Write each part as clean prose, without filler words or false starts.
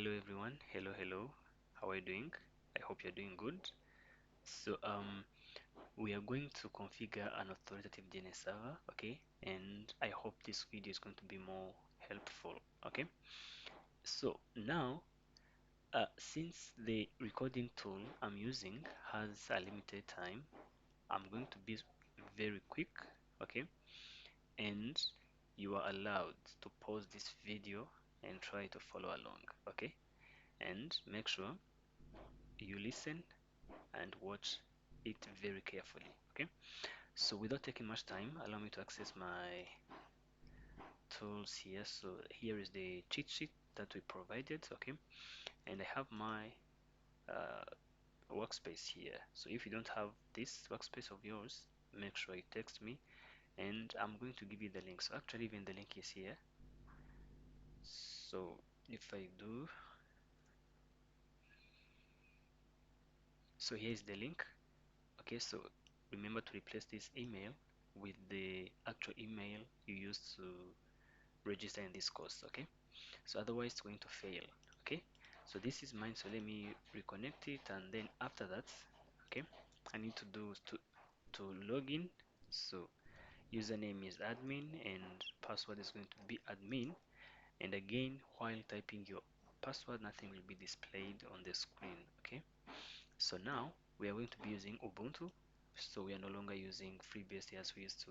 Hello everyone. Hello. How are you doing? I hope you're doing good. So we are going to configure an authoritative DNS server, okay? And I hope this video is going to be more helpful, okay? So now, since the recording tool I'm using has a limited time, I'm going to be very quick, okay? And you are allowed to pause this video and try to follow along, okay? And make sure you listen and watch it very carefully, okay? So without taking much time, allow me to access my tools here. So here is the cheat sheet that we provided, okay? And I have my uh, workspace here. So if you don't have this workspace of yours, make sure you text me and I'm going to give you the link. So actually even the link is here. So if I do, so here is the link. Okay, so remember to replace this email with the actual email you used to register in this course, okay? So otherwise it's going to fail, okay? So this is mine, so let me reconnect it, and then after that, okay, I need to do to log in. So username is admin and password is going to be admin, and again while typing your password nothing will be displayed on the screen, okay? So now we are going to be using Ubuntu, so we are no longer using FreeBSD as we used to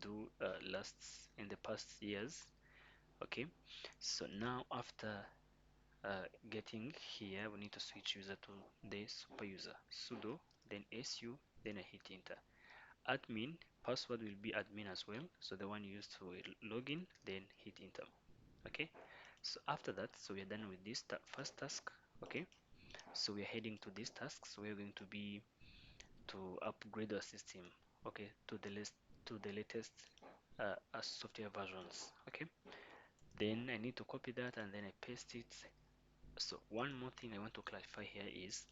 do last in the past years, okay? So now after getting here, we need to switch user to the super user, sudo then su, then I hit enter. Admin password will be admin as well, so the one used to log in, then hit enter, okay? So after that, so we are done with this first task, okay? So we are heading to this task, so we are going to be to upgrade our system, okay, to the latest software versions, okay? Then I need to copy that and then I paste it. So one more thing I want to clarify here is,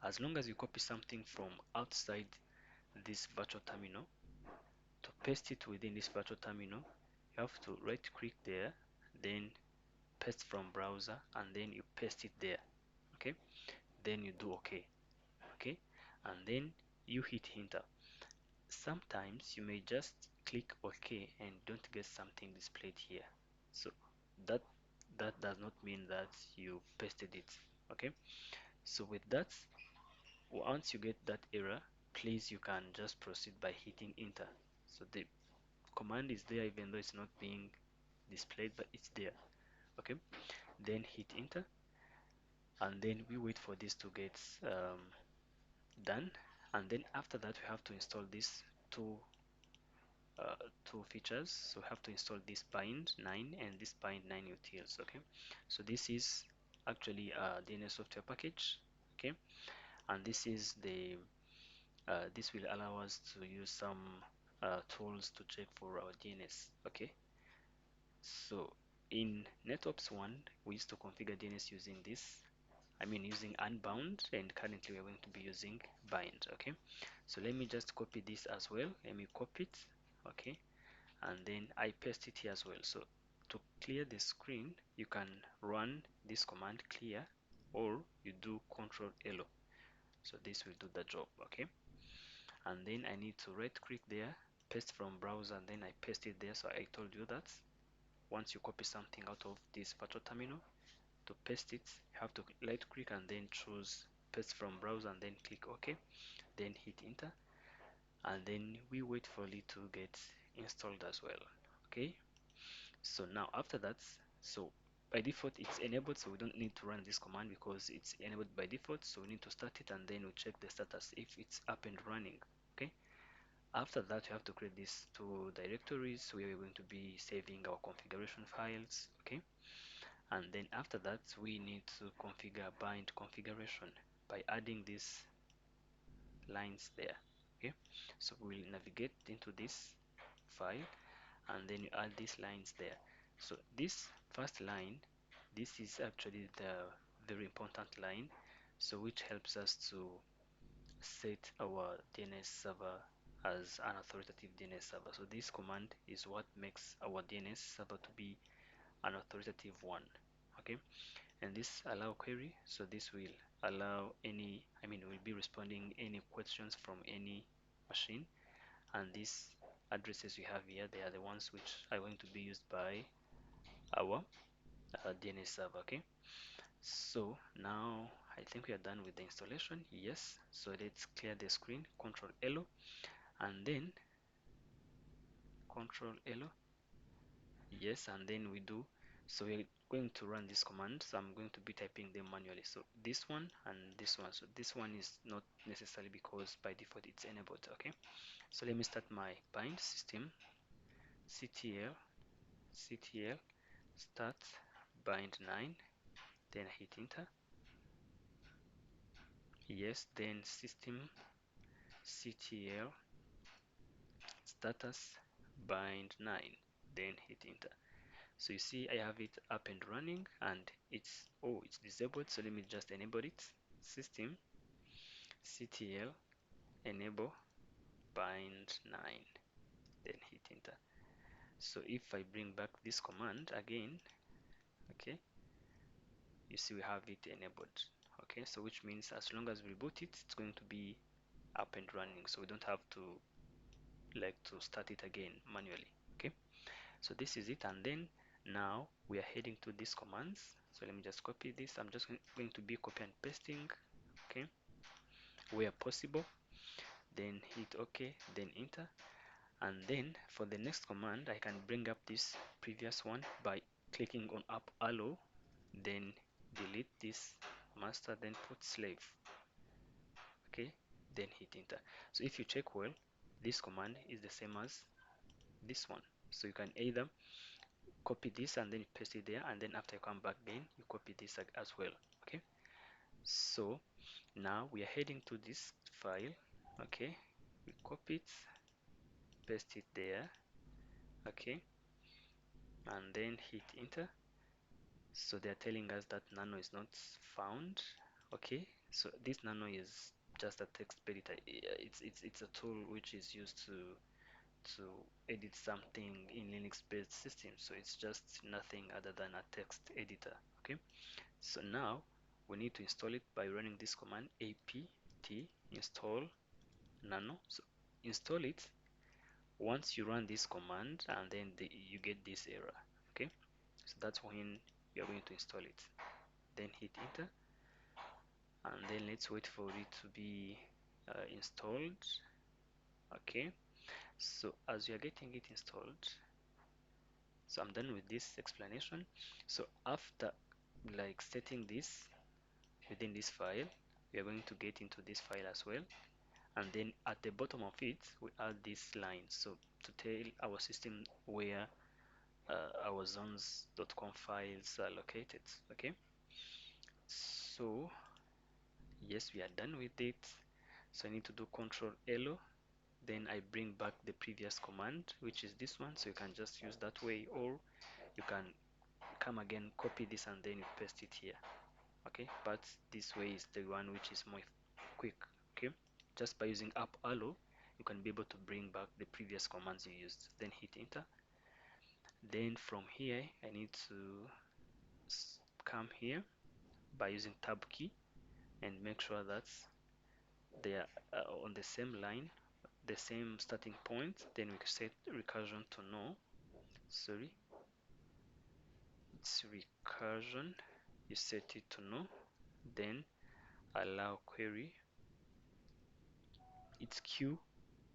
as long as you copy something from outside this virtual terminal, to paste it within this virtual terminal, you have to right click there, then paste from browser, and then you paste it there, okay? Then you do okay, okay? And then you hit enter. Sometimes you may just click OK and don't get something displayed here. So that that does not mean that you pasted it. Okay. So with that, once you get that error, please you can just proceed by hitting enter. So the command is there even though it's not being displayed, but it's there. Okay. Then hit enter, and then we wait for this to get done. And then after that, we have to install these uh, two features. So we have to install this bind 9 and this bind 9 utils, okay? So this is actually a DNS software package, okay? And this is the this will allow us to use some tools to check for our DNS, okay? So in NetOps 1 we used to configure DNS using this, I mean using unbound, and currently we're going to be using bind, okay? So let me just copy this as well. Let me copy it, okay? And then I paste it here as well. So to clear the screen, you can run this command clear, or you do Control L. So this will do the job, okay? And then I need to right click there, paste from browser, and then I paste it there. So I told you that once you copy something out of this virtual terminal, to paste it, you have to right click and then choose paste from browser and then click OK, then hit enter, and then we wait for it to get installed as well, okay? So now after that, so by default it's enabled, so we don't need to run this command because it's enabled by default. So we need to start it and then we check the status if it's up and running, okay? After that you have to create these two directories where we're going to be saving our configuration files, okay? And then after that we need to configure bind configuration by adding these lines there, okay? So we'll navigate into this file and then you add these lines there. So this first line, this is actually the very important line, so which helps us to set our DNS server as an authoritative DNS server. So this command is what makes our DNS server to be an authoritative one. Okay, and this allow query, so this will allow any, will be responding any questions from any machine, and these addresses we have here, they are the ones which are going to be used by our DNS server. Okay, so now I think we are done with the installation. Yes, so let's clear the screen, Control L, and then Control L. Yes, and then we do, so we're going to run this command, so I'm going to be typing them manually. So this one and this one, so this one is not necessary because by default it's enabled. Okay, so let me start my bind system ctl start bind 9, then hit enter. Yes, then system ctl status bind 9, then hit enter. So you see I have it up and running, and it's disabled, so let me just enable it. System ctl enable bind 9, then hit enter. So if I bring back this command again, okay, you see we have it enabled. Okay, so which means as long as we reboot it, it's going to be up and running, so we don't have to start it again manually. Okay, so this is it, and then now we are heading to these commands. So let me just copy this. I'm just going to be copy and pasting, okay, where possible, then hit OK, then enter. And then for the next command, I can bring up this previous one by clicking on up arrow, then delete this master, then put slave, okay, then hit enter. So if you check well, this command is the same as this one, so you can either copy this and then paste it there, and then after you come back again you copy this as well. Okay, so now we are heading to this file. Okay, we copy it, paste it there, okay, and then hit enter. So they are telling us that nano is not found. Okay, so this nano is just a text editor. It's a tool which is used to edit something in Linux based systems, so it's just nothing other than a text editor. Okay, so now we need to install it by running this command apt install nano. So install it. Once you run this command, and then you get this error. Okay, so that's when you're going to install it, then hit enter, and then let's wait for it to be installed. Okay, so as you are getting it installed, so I'm done with this explanation. So after setting this within this file, we are going to get into this file as well, and then at the bottom of it we add this line, so to tell our system where our zones.conf files are located. Okay, so yes, we are done with it. So I need to do Control L, then I bring back the previous command, which is this one, so you can just use that way, or you can come again, copy this, and then you paste it here. Okay, but this way is the one which is more quick. Okay, just by using up arrow you can be able to bring back the previous commands you used, then hit enter. Then from here I need to come here by using tab key and make sure that they are on the same line, the same starting point. Then we set recursion to no. Sorry, it's recursion. You set it to no, then allow query. It's Q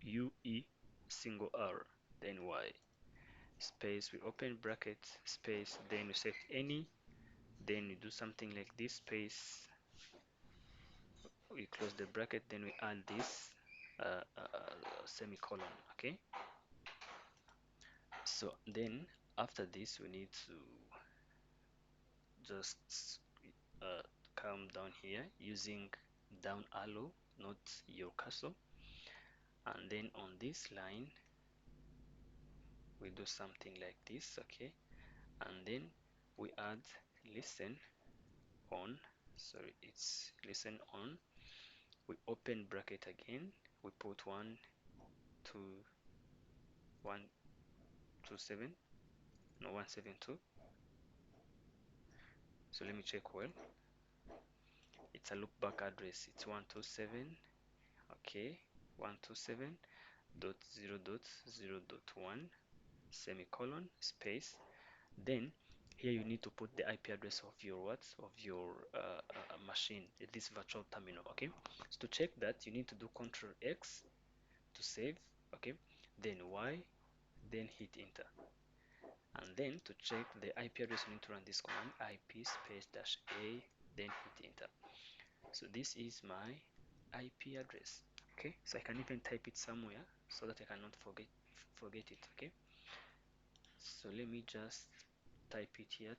U E single R, then Y, space, we open bracket, space, then we set any, then we do something like this, space, we close the bracket, then we add this semicolon. Okay, so then after this we need to just come down here using down arrow, not your cursor, and then on this line we do something like this. Okay, and then we add listen on, sorry, it's listen on, we open bracket again, we put 127, no, 172, So let me check well. It's a loopback address. It's 127. Okay, 127.0.0.1 semicolon space. Then here you need to put the IP address of your machine, this virtual terminal. Okay, so to check that, you need to do Control X to save. Okay, then Y, then hit enter. And then to check the IP address, you need to run this command, IP space dash A, then hit enter. So this is my IP address. Okay, so I can even type it somewhere so that I cannot forget it. Okay, so let me just type it here,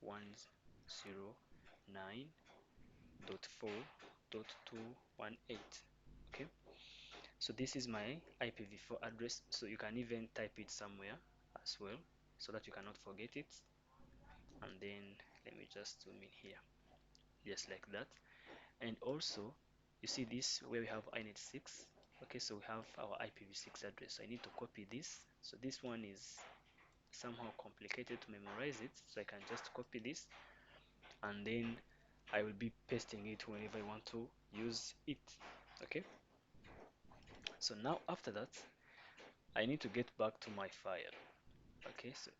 10.109.4.218. Okay, so this is my IPv4 address, so you can even type it somewhere as well so that you cannot forget it. And then let me just zoom in here, just like that. And also you see this where we have inet6. Okay, so we have our IPv6 address. So I need to copy this. So this one is somehow complicated to memorize it, so I can just copy this and then I will be pasting it whenever I want to use it. Okay, so now after that I need to get back to my file. Okay, so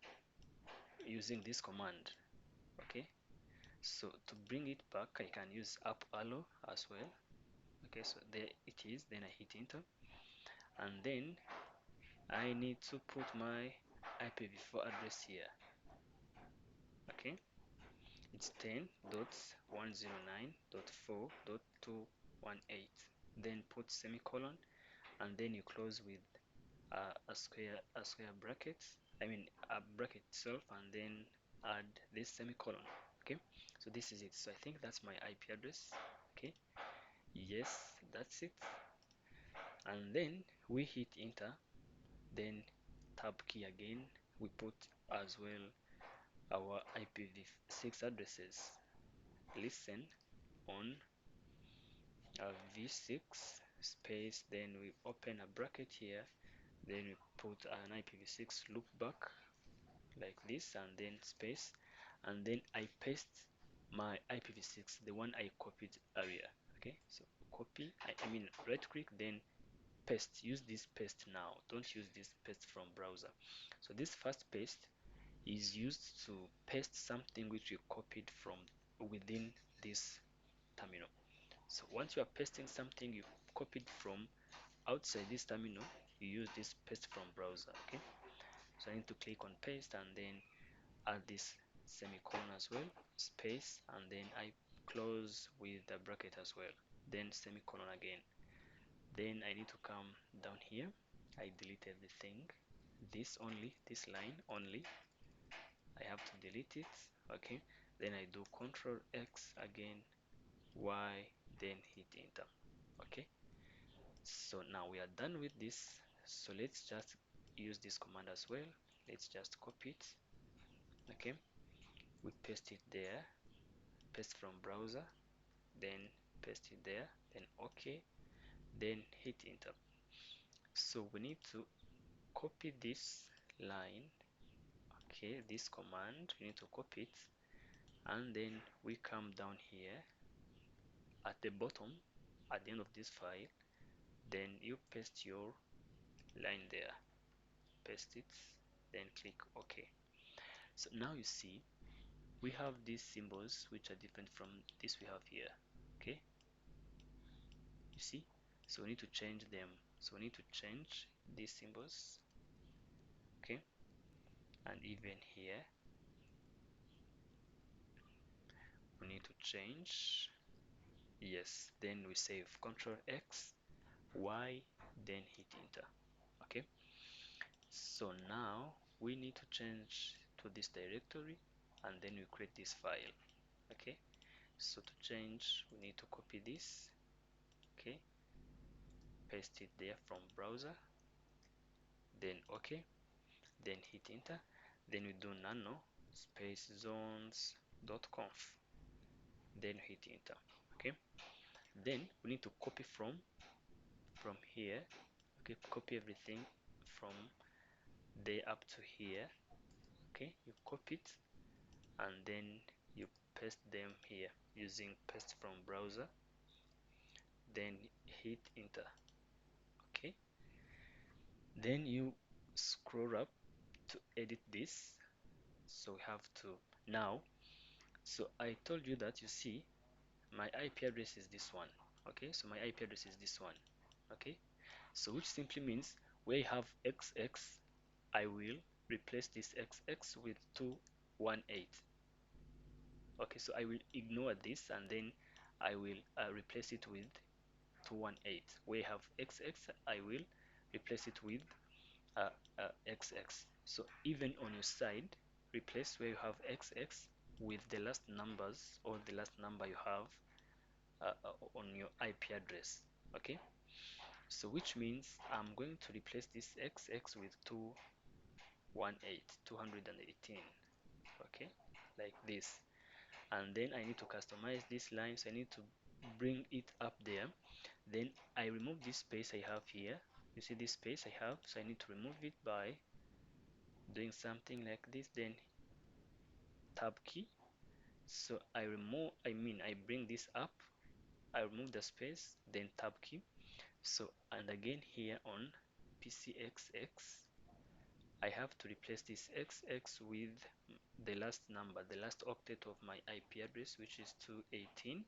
using this command. Okay, so to bring it back I can use up arrow as well. Okay, so there it is, then I hit enter, and then I need to put my IPv4 address here. Okay, it's 10.109.4.218. Then put semicolon, and then you close with a square bracket. I mean a bracket itself, and then add this semicolon. Okay, so this is it. So I think that's my IP address. Okay, yes, that's it. And then we hit enter, then tab key again. We put as well our IPv6 addresses. Listen on v6 space, then we open a bracket here, then we put an IPv6 loopback like this, and then space, and then I paste my IPv6, the one I copied earlier. Okay, so copy, I mean right click, then paste. Use this paste now, don't use this paste from browser. So this first paste is used to paste something which you copied from within this terminal. So once you are pasting something you copied from outside this terminal, you use this paste from browser. Okay, so I need to click on paste and then add this semicolon as well, space, and then I close with the bracket as well, then semicolon again. Then I need to come down here, I delete everything, this only, this line only, I have to delete it. Okay, then I do Control X again, Y, then hit enter. Okay, so now we are done with this. So let's just use this command as well. Let's just copy it. Okay, we paste it there, paste from browser, then paste it there, then OK, then hit enter. So we need to copy this line. Okay, this command, we need to copy it, and then we come down here at the bottom, at the end of this file, then you paste your line there, paste it, then click OK. So now you see we have these symbols which are different from this we have here. Okay, you see, so we need to change them. So we need to change these symbols. Okay, and even here we need to change. Yes, then we save, Control X, Y, then hit enter. Okay, so now we need to change to this directory, and then we create this file. Okay, so to change we need to copy this. Okay, paste it there from browser, then OK, then hit enter, then we do nano space zones.conf, then hit enter. Okay, then we need to copy from here. Okay, copy everything from there up to here. Okay, you copy it, and then you paste them here using paste from browser, then hit enter. Okay, then you scroll up to edit this. So we have to now, so I told you that, you see, my IP address is this one. Okay, so my IP address is this one. Okay, so which simply means where you have XX, I will replace this XX with 218. Okay, so I will ignore this and then I will replace it with 218. Where you have XX, I will replace it with XX. So even on your side, replace where you have XX with the last numbers or the last number you have on your IP address. Okay, so which means I'm going to replace this XX with 218, 218. Okay, like this. And then I need to customize this line, so I need to bring it up there. Then I remove this space I have here. You see this space I have, so I need to remove it by doing something like this, then tab key. So I bring this up, I remove the space, then tab key. So, and again here on PCXX, I have to replace this XX with the last number, the last octet of my IP address, which is 218.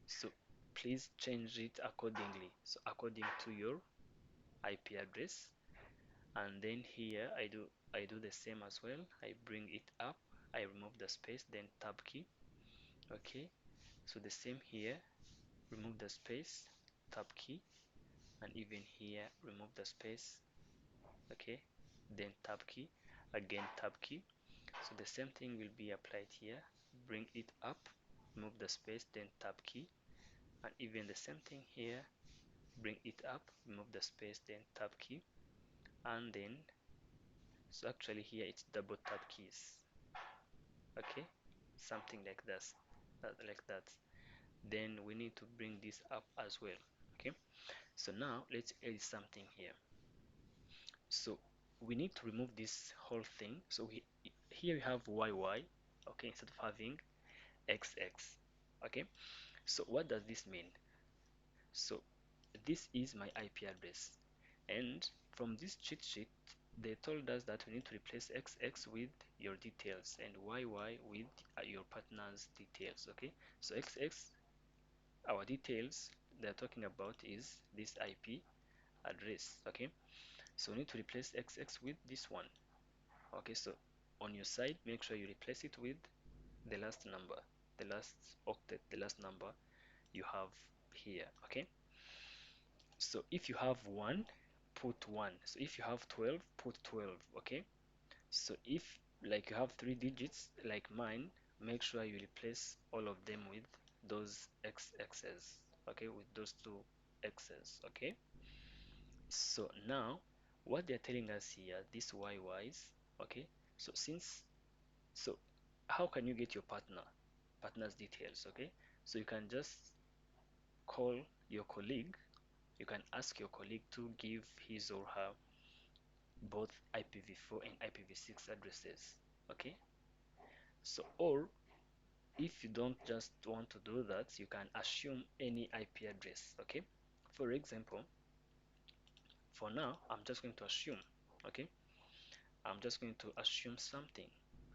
So please change it accordingly, so according to your IP address. And then here I do the same as well. I bring it up, I remove the space, then tab key. Okay, so the same here, remove the space, tab key, and even here remove the space. Okay, then tab key, again tab key. So the same thing will be applied here. Bring it up, remove the space, then tab key, and even the same thing here. Bring it up, remove the space, then tab key, and then, so actually here it's double tab keys. Okay, something like this, like that. Then we need to bring this up as well. Okay, so now let's add something here. So we need to remove this whole thing. So here we have YY. Okay, instead of having XX. Okay, so what does this mean? So this is my IP address, and from this cheat sheet they told us that we need to replace XX with your details and YY with your partner's details. Okay, so XX, our details they're talking about is this IP address. Okay, so we need to replace XX with this one. Okay, so on your side, make sure you replace it with the last number, the last octet, the last number you have here. Okay, so if you have 1, put 1. So if you have 12, put 12. Okay, so if like you have 3 digits like mine, make sure you replace all of them with those XXs. Okay, with those two X's. Okay, so now what they're telling us here, this YYs. Okay, so so how can you get your partner's details? Okay, so you can just call your colleague, you can ask your colleague to give his or her both IPv4 and IPv6 addresses. Okay, so, or if you don't just want to do that, you can assume any IP address. Okay, for example, for now I'm just going to assume. Okay, I'm just going to assume something.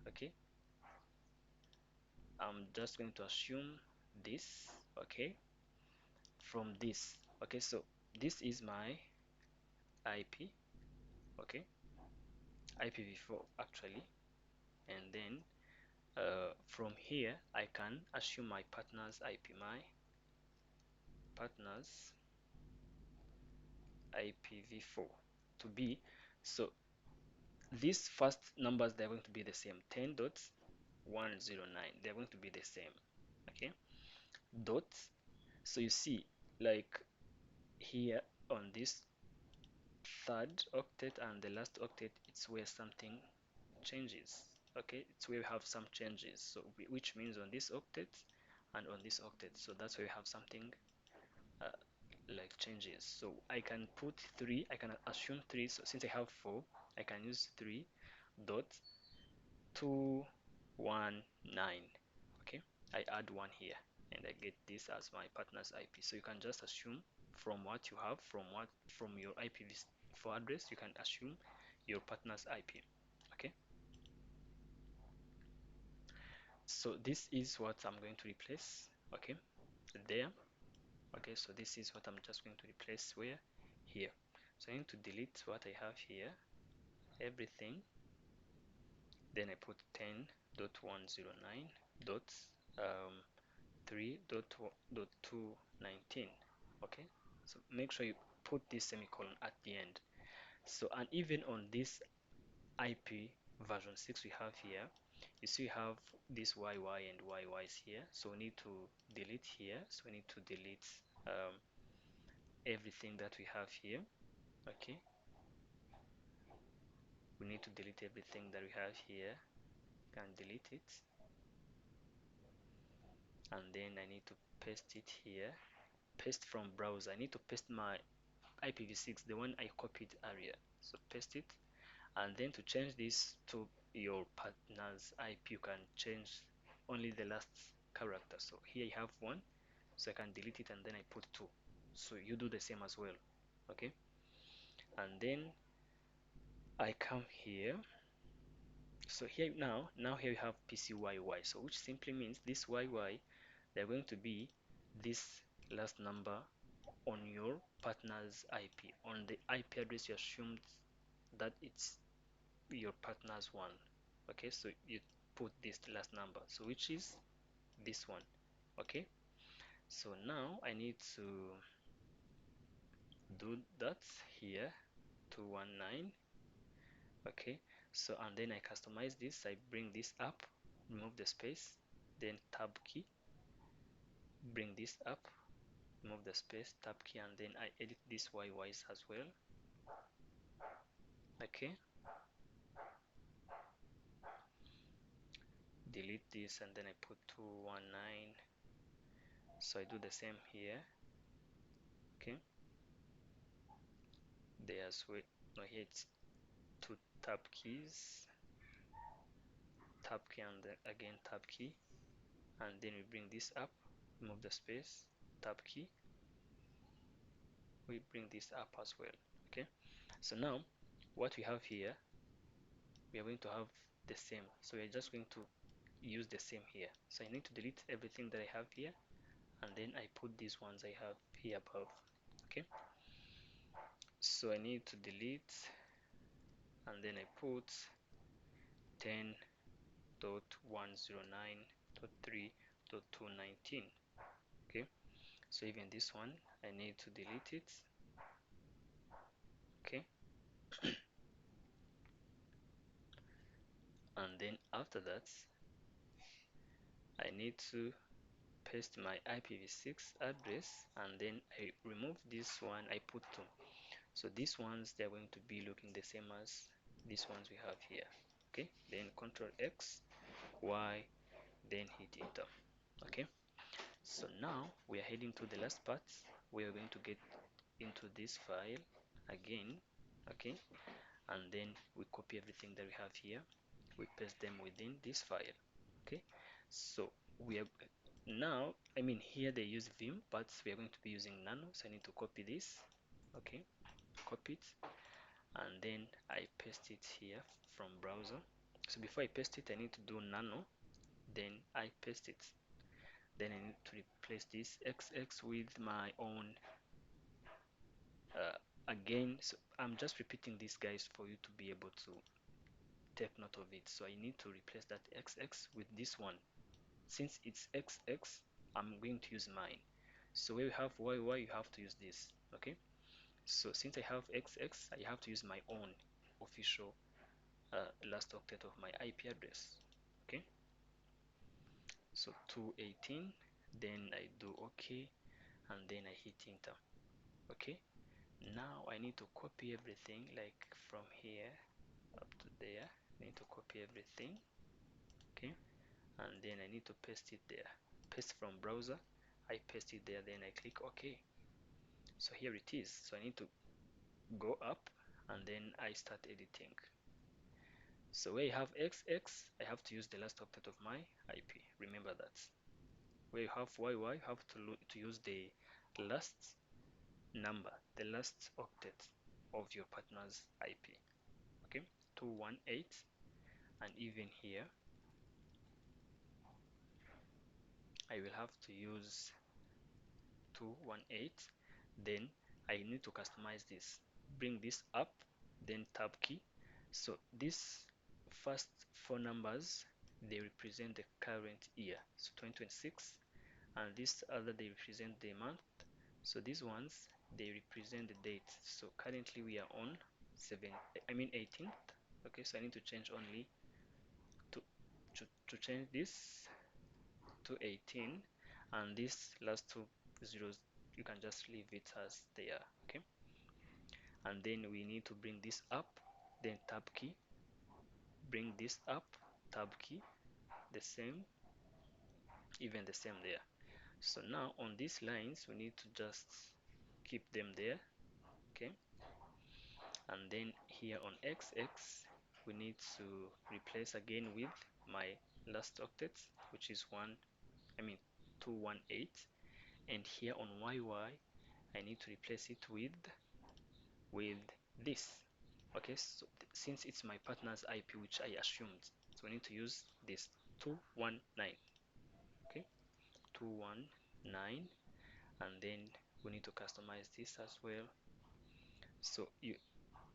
Okay, I'm just going to assume this. Okay, from this. Okay, so this is my IP. Okay, IPv4 actually, and then from here I can assume my partner's IP, my partner's IPv4 to be, so these first numbers they're going to be the same, 10.109, they're going to be the same. Okay, dots, so you see like here on this third octet and the last octet, it's where something changes. Okay, it's where we have some changes, so which means on this octet and on this octet, so that's where we have something uh, like changes. So I can put 3, I can assume 3, so since I have 4, I can use 3 dot 219. I add one here and I get this as my partner's IP. So you can just assume from what you have, from your IPv4 address, you can assume your partner's IP. Okay. So this is what I'm going to replace. Okay, there. Okay, so this is what I'm just going to replace where? Here. So I need to delete what I have here, everything. Then I put 10.109.3.219. Okay, so make sure you put this semicolon at the end. So, and even on this IP version 6 we have here, you see we have this YY and YYs here. So we need to delete here. So we need to delete everything that we have here. Okay, we need to delete everything that we have here. Can delete it, and then I need to paste it here. Paste from browser. I need to paste my IPv6, the one I copied earlier. So paste it, and then to change this to your partner's IP, you can change only the last character. So here I have one, so I can delete it and then I put 2. So you do the same as well. Okay, and then I come here. So here now here you have PCYY, so which simply means this YY, they're going to be this last number on your partner's IP, on the IP address you assumed that it's your partner's one. Okay, so you put this last number, so which is this one. Okay, so now I need to do that here, 219. Okay, so and then I customize this. I bring this up, remove the space, then tab key, bring this up, remove the space, tab key, and then I edit this YYs as well. Okay, delete this and then I put 219. So I do the same here. Okay, there's wait, no, here it's 2 tab keys, tab key, and then again tab key, and then we bring this up, remove the space, tab key, we bring this up as well. Okay, so now what we have here, we are going to have the same, so we're just going to use the same here. So I need to delete everything that I have here, and then I put these ones I have here above. Okay, so I need to delete, and then I put 10.109.3.219. Okay, so even this one I need to delete it. Okay, and then after that I need to paste my IPv6 address, and then I remove this one, I put 2. So these ones, they're going to be looking the same as these ones we have here. Okay, then Control X, Y, then hit enter. Okay, so now we are heading to the last part. We are going to get into this file again. Okay, and then we copy everything that we have here, we paste them within this file. Okay, so we are now, I mean here they use Vim, but we are going to be using Nano, so I need to copy this. Okay, copy it, and then I paste it here from browser. So before I paste it, I need to do Nano, then I paste it, then I need to replace this XX with my own again. So I'm just repeating this, guys, for you to be able to take note of it. So I need to replace that XX with this one. Since it's XX, I'm going to use mine. So where you have YY, you have to use this. Okay, so since I have XX, I have to use my own official last octet of my IP address. Okay, so 218, then I do OK, and then I hit enter. Okay, now I need to copy everything, like from here up to there. I need to copy everything. Okay, and then I need to paste it there. Paste from browser, I paste it there, then I click OK. So here it is. So I need to go up, and then I start editing. So where I have XX, I have to use the last octet of my IP. Remember that. where you have YY, you have to use the last number, the last octet of your partner's IP. Okay, 218, and even here I will have to use 218. Then I need to customize this. Bring this up, then tab key. So these first four numbers, they represent the current year, so 2026, and this other, they represent the month. So these ones, they represent the date. So currently we are on 18th. Okay, so I need to change only to to change this to 18, and these last two zeros, you can just leave it as they are. Okay, and then we need to bring this up, then tab key, bring this up, tab key, the same, even the same there. So now on these lines we need to just keep them there. Okay, and then here on XX we need to replace again with my last octets, which is 218, and here on YY I need to replace it with this. Okay, so since it's my partner's IP, which I assumed, so we need to use this 219. Okay, 219, and then we need to customize this as well. So you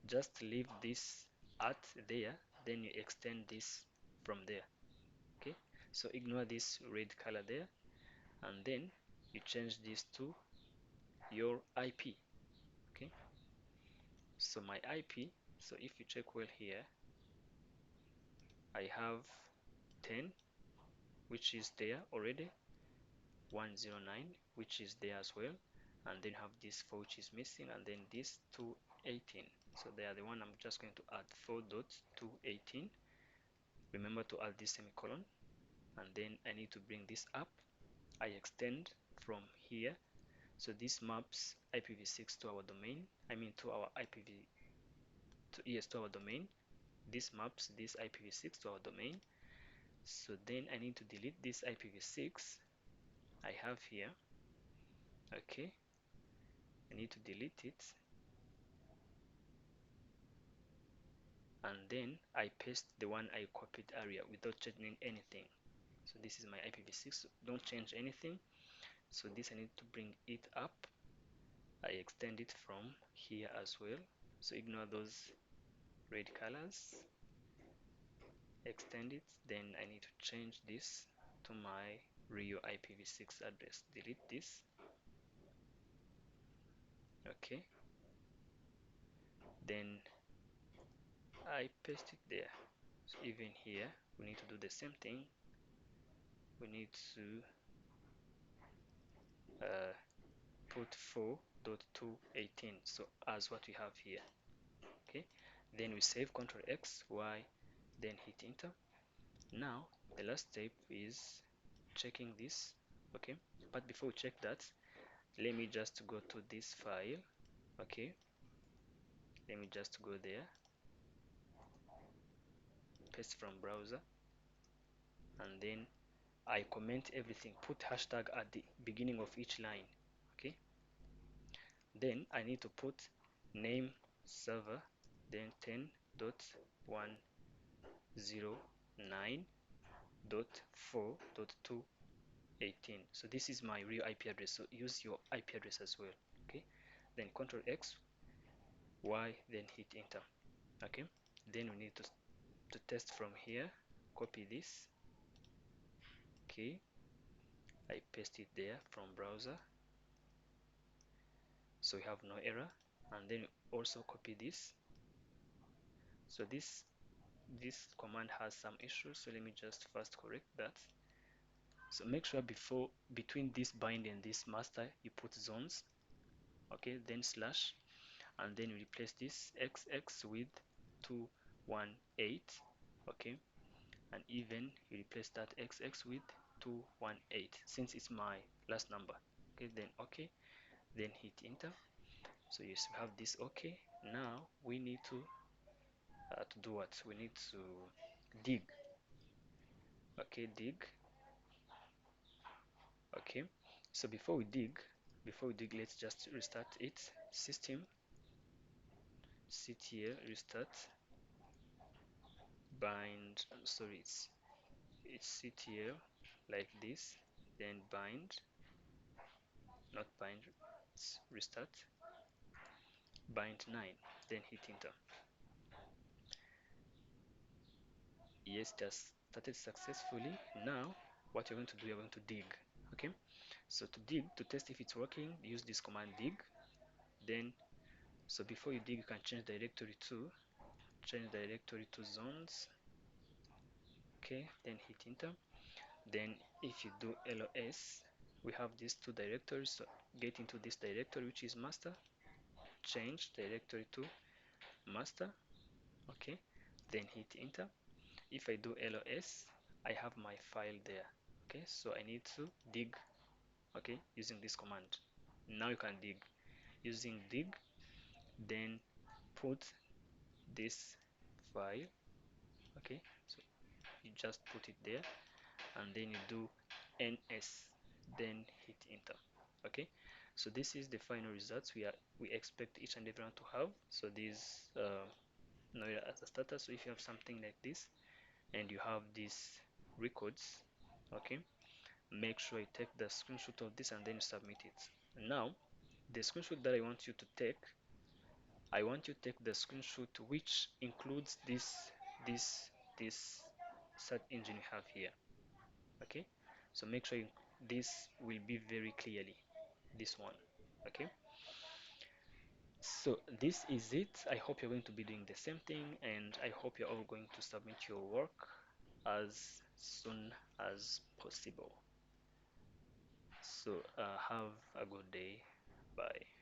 just leave this at there, then you extend this from there. Okay, so ignore this red color there, and then you change this to your IP. Okay, so my IP, so if you check well here, I have 10, which is there already, 109, which is there as well, and then have this 4, which is missing, and then this 218. So they are the one I'm just going to add 4.218. Remember to add this semicolon, and then I need to bring this up. I extend from here, so this maps IPv6 to our domain, to our to our domain. This maps this IPv6 to our domain. So then I need to delete this IPv6 I have here. Okay, I need to delete it, and then I paste the one I copied earlier without changing anything. So this is my IPv6, so don't change anything. So this I need to bring it up. I extend it from here as well, so ignore those red colors. Extend it, then I need to change this to my real IPv6 address. Delete this. Okay, then I paste it there. So even here we need to do the same thing. We need to put 4.218, so as what we have here. Okay, then we save, Ctrl X, Y, then hit enter. Now the last step is checking this. Okay, but before we check that, let me just go to this file. Okay, let me just go there, paste from browser, and then I comment everything, put hashtag at the beginning of each line. Okay, then I need to put name server, then 10.109.4.218. So this is my real IP address, so use your IP address as well. Okay, then Ctrl X, Y, then hit enter. Okay, then we need to test from here. Copy this. Okay, I paste it there from browser, so we have no error. And then also copy this. So this command has some issues, so let me just first correct that. So make sure between this bind and this master you put zones. Okay, then slash, and then you replace this XX with 218. Okay, and even you replace that XX with 218, since it's my last number. Okay, then okay, then hit enter. So you have this. Okay, now we need to do what? We need to dig. Okay, dig. Okay, so before we dig, let's just restart it. System ctl restart bind. Sorry, it's ctl like this, then bind, not bind, it's restart, bind 9, then hit enter. Yes, just started successfully. Now what you're going to do, you're going to dig. Okay, so to dig, to test if it's working, use this command dig. Then, so before you dig, you can change directory to zones. Okay, then hit enter. Then if you do ls, we have these two directories, so get into this directory, which is master, change directory to master. Okay, then hit enter. If I do ls, I have my file there. Okay, so I need to dig, okay, using this command. Now you can dig using dig, then put this file. Okay, so you just put it there, and then you do ns, then hit enter. Okay, so this is the final results we expect each and everyone to have. So this now as a starter, so if you have something like this and you have these records, okay, make sure you take the screenshot of this and then submit it. Now the screenshot that I want you to take, I want you to take the screenshot which includes this search engine you have here. Okay, so make sure this will be very clearly this one. Okay, so this is it. I hope you're going to be doing the same thing, and I hope you're all going to submit your work as soon as possible. So have a good day. Bye.